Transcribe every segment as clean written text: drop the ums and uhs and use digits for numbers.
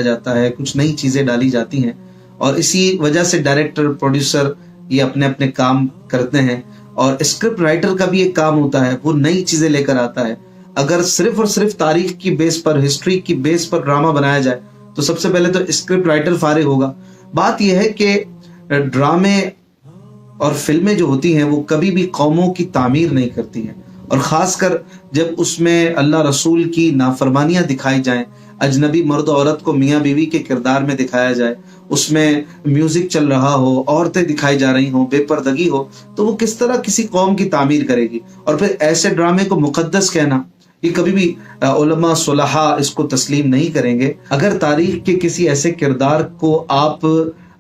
जाता है, कुछ नई चीजें डाली जाती हैं, और इसी वजह से डायरेक्टर प्रोड्यूसर ये अपने अपने काम करते हैं। और स्क्रिप्ट राइटर का भी एक काम होता है, वो नई चीजें लेकर आता है। अगर सिर्फ और सिर्फ तारीख की बेस पर, हिस्ट्री की बेस पर ड्रामा बनाया जाए तो सबसे पहले तो स्क्रिप्ट राइटर फारिग होगा। बात यह है कि ड्रामे और फिल्में जो होती हैं वो कभी भी कौमों की तामीर नहीं करती हैं, और खासकर जब उसमें अल्लाह रसूल की नाफरमानियां दिखाई जाएं, अजनबी मर्द औरत को मियाँ बीवी के किरदार में दिखाया जाए, उसमें म्यूजिक चल रहा हो, औरतें दिखाई जा रही हो, बेपर्दगी हो, तो वो किस तरह किसी कौम की तामीर करेगी। और फिर ऐसे ड्रामे को मुकद्दस कहना, ये कभी भी उलमा सुलहा इसको तस्लीम नहीं करेंगे। अगर तारीख के किसी ऐसे किरदार को आप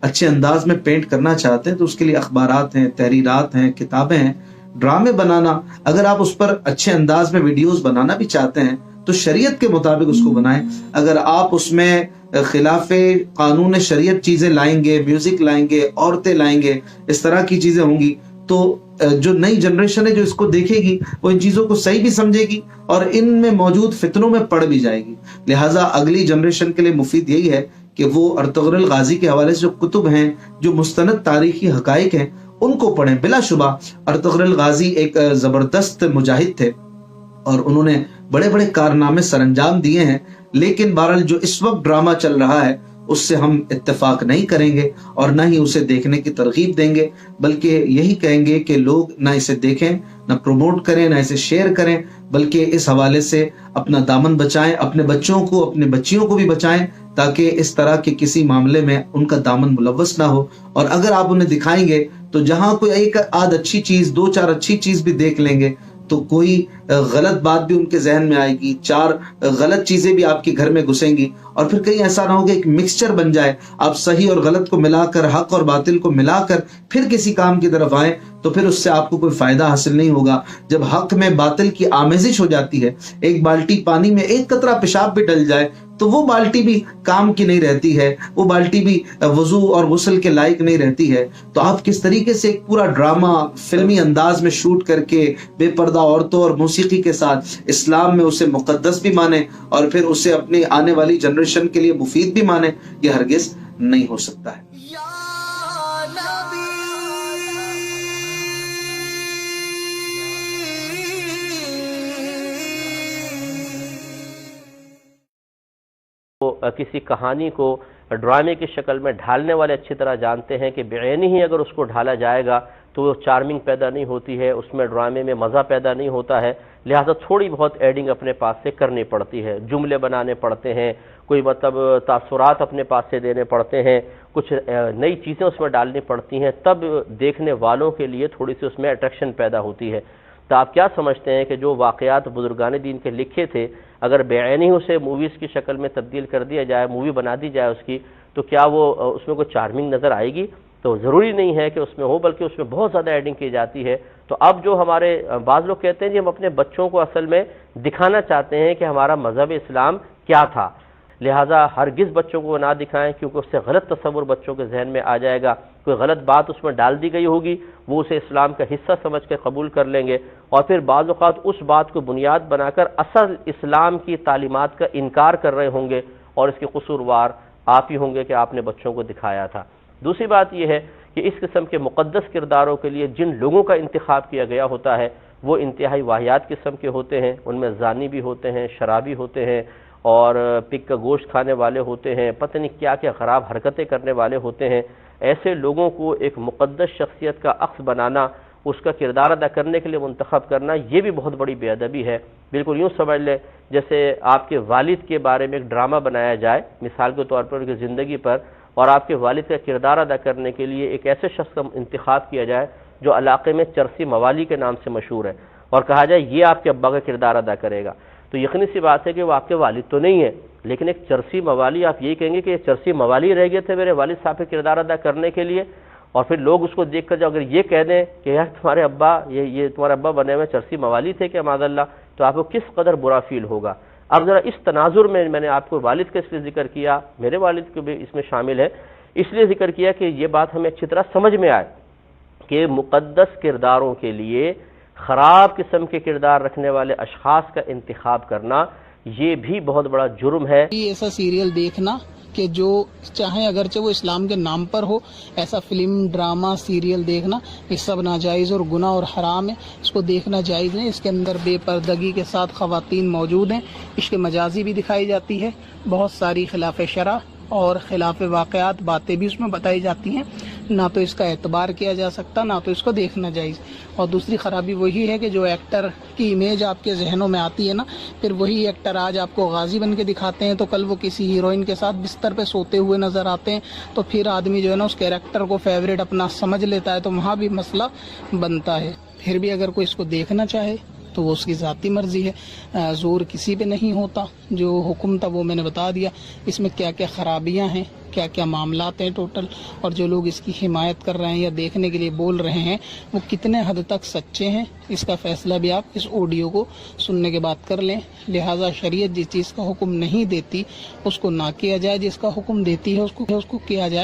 अच्छे अंदाज में पेंट करना चाहते हैं तो उसके लिए अखबारात हैं, तहरीरात हैं, किताबें हैं। ड्रामे बनाना, अगर आप उस पर अच्छे अंदाज में वीडियोस बनाना भी चाहते हैं तो शरीयत के मुताबिक उसको बनाएं। अगर आप उसमें खिलाफे कानून शरीयत चीजें लाएंगे, म्यूजिक लाएंगे, औरतें लाएंगे, इस तरह की चीजें होंगी, तो जो नई जनरेशन है जो इसको देखेगी वो इन चीजों को सही भी समझेगी और इनमें मौजूद फितनों में पड़ भी जाएगी। लिहाजा अगली जनरेशन के लिए मुफीद यही है कि वो अर्तुगरुल गाजी के हवाले से जो कुतुब हैं, जो मुस्तनद तारीखी हकाइक हैं, उनको पढ़ें। बिलाशुबा अर्तुगरुल गाजी एक जबरदस्त मुजाहिद थे और उन्होंने बड़े बड़े कारनामे सरअंजाम दिए हैं, लेकिन बहरहाल जो इस वक्त ड्रामा चल रहा है उससे हम इत्तेफाक नहीं करेंगे और ना ही उसे देखने की तरगीब देंगे, बल्कि यही कहेंगे कि लोग ना इसे देखें, ना प्रमोट करें, ना इसे शेयर करें, बल्कि इस हवाले से अपना दामन बचाएं, अपने बच्चों को, अपने बच्चियों को भी बचाएं, ताकि इस तरह के किसी मामले में उनका दामन मुलव्वस ना हो। और अगर आप उन्हें दिखाएंगे तो जहां कोई एक आध अच्छी चीज, दो चार अच्छी चीज भी देख लेंगे तो कोई गलत बात भी उनके जहन में आएगी, चार गलत चीजें भी आपके घर में घुसेंगी, और फिर कहीं ऐसा ना हो कि एक मिक्सचर बन जाए, आप सही और गलत को मिलाकर, हक और बातिल को मिलाकर फिर किसी काम की तरफ आए, तो फिर उससे आपको कोई फायदा हासिल नहीं होगा। जब हक में बातिल की आमेजिश हो जाती है, एक बाल्टी पानी में एक कतरा पेशाब भी डल जाए तो वो बाल्टी भी काम की नहीं रहती है, वो बाल्टी भी वजू और गुस्ल के लायक नहीं रहती है। तो आप किस तरीके से एक पूरा ड्रामा फिल्मी अंदाज में शूट करके बेपर्दा औरतों और मौसीकी के साथ इस्लाम में उसे मुकद्दस भी माने और फिर उसे अपनी आने वाली जनरेशन के लिए मुफीद भी माने, ये हरगिज नहीं हो सकता है। किसी कहानी को ड्रामे की शक्ल में ढालने वाले अच्छी तरह जानते हैं कि बेअनी ही अगर उसको ढाला जाएगा तो वो चार्मिंग पैदा नहीं होती है, उसमें ड्रामे में मज़ा पैदा नहीं होता है। लिहाजा थोड़ी बहुत एडिंग अपने पास से करनी पड़ती है, जुमले बनाने पड़ते हैं, कोई मतलब तासुरात अपने पास से देने पड़ते हैं, कुछ नई चीज़ें उसमें डालनी पड़ती हैं, तब देखने वालों के लिए थोड़ी सी उसमें अट्रैक्शन पैदा होती है। तो आप क्या समझते हैं कि जो वाक़यात बुजुर्गान दीन के लिखे थे, अगर बेअनी उसे मूवीज़ की शक्ल में तब्दील कर दिया जाए, मूवी बना दी जाए उसकी, तो क्या वो उसमें कोई चार्मिंग नज़र आएगी? तो ज़रूरी नहीं है कि उसमें हो, बल्कि उसमें बहुत ज़्यादा एडिंग की जाती है। तो अब जो हमारे बाज़ लोग कहते हैं कि हम अपने बच्चों को असल में दिखाना चाहते हैं कि हमारा मज़हब इस्लाम क्या था, लिहाजा हरगिज़ बच्चों को ना दिखाएं, क्योंकि उससे गलत तस्वुर बच्चों के जहन में आ जाएगा। कोई गलत बात उसमें डाल दी गई होगी, वो उसे इस्लाम का हिस्सा समझ के कबूल कर लेंगे और फिर बाज़ औक़ात उस बात को बुनियाद बनाकर असल इस्लाम की तालीमात का इनकार कर रहे होंगे और इसके कसूरवार आप ही होंगे कि आपने बच्चों को दिखाया था। दूसरी बात यह है कि इस किस्म के मुक़द्दस किरदारों के लिए जिन लोगों का इंतखाब किया गया होता है वो इंतहाई वाहियात किस्म के होते हैं, उनमें ज़ानी भी होते हैं, शराबी होते हैं और पिक का गोश्त खाने वाले होते हैं, पता नहीं क्या क्या ख़राब हरकतें करने वाले होते हैं। ऐसे लोगों को एक मुक़द्दस शख्सियत का अक्स बनाना, उसका किरदार अदा करने के लिए मुंतखब करना, ये भी बहुत बड़ी बेअदबी है। बिल्कुल यूँ समझ लें जैसे आपके वालिद के बारे में एक ड्रामा बनाया जाए मिसाल के तौर पर, उनकी ज़िंदगी पर, और आपके वालिद का किरदार अदा करने के लिए एक ऐसे शख्स का इंतखाब किया जाए जो इलाके में चरसी मवाली के नाम से मशहूर है और कहा जाए ये आपके अब्बा का किरदार अदा करेगा, तो यकीनी सी बात है कि वो आपके वालिद तो नहीं है, लेकिन एक चरसी मवाली, आप यही कहेंगे कि चरसी मवाली रह गए थे मेरे वालिद साहब के किरदार अदा करने के लिए। और फिर लोग उसको देख कर जो अगर ये कह दें कि यार तुम्हारे अब्बा ये तुम्हारे अब्बा बने हुए चरसी मवाली थे क्या माज़अल्लाह, तो आपको किस कदर बुरा फील होगा। अब ज़रा इस तनाजुर में मैंने आपको वालिद का इसलिए जिक्र किया, मेरे वालिद को भी इसमें शामिल है, इसलिए जिक्र किया कि ये बात हमें अच्छी तरह समझ में आए कि मुक़द्दस किरदारों के लिए ख़राब किस्म के किरदार रखने वाले अशख़ास का इंतखाब करना یہ بھی بہت بڑا جرم ہے. ایسا سیریل دیکھنا کہ جو چاہے اگرچہ وہ اسلام کے نام پر ہو، ایسا فلم ڈرامہ سیریل دیکھنا یہ سب ناجائز اور گناہ اور حرام ہے. اس کو دیکھنا جائز نہیں. اس کے اندر بے پردگی کے ساتھ خواتین موجود ہیں، عشق مجازی بھی دکھائی جاتی ہے، بہت ساری خلاف شرع اور خلاف واقعات باتیں بھی اس میں بتائی جاتی ہیں. نہ تو اس کا اعتبار کیا جا سکتا، نہ تو اس کو دیکھنا جائز. اور دوسری خرابی وہی ہے کہ جو ایکٹر کی امیج آپ کے ذہنوں میں آتی ہے نا، پھر وہی ایکٹر آج آپ کو غازی بن کے دکھاتے ہیں تو کل وہ کسی ہیروئن کے ساتھ بستر پہ سوتے ہوئے نظر آتے ہیں، تو پھر آدمی جو ہے نا اس کیریکٹر کو فیوریٹ اپنا سمجھ لیتا ہے، تو وہاں بھی مسئلہ بنتا ہے. پھر بھی اگر کوئی اس کو دیکھنا چاہے تو وہ اس کی ذاتی مرضی ہے، زور کسی پہ نہیں ہوتا. جو حکم تھا وہ میں نے بتا دیا. اس میں کیا کیا خرابیاں ہیں، کیا کیا معاملات ہیں ٹوٹل، اور جو لوگ اس کی حمایت کر رہے ہیں یا دیکھنے کے لیے بول رہے ہیں وہ کتنے حد تک سچے ہیں، اس کا فیصلہ بھی آپ اس آڈیو کو سننے کے بعد کر لیں. لہٰذا شریعت جس چیز کا حکم نہیں دیتی اس کو نہ کیا جائے، جس کا حکم دیتی ہے اس کو کیا جائے.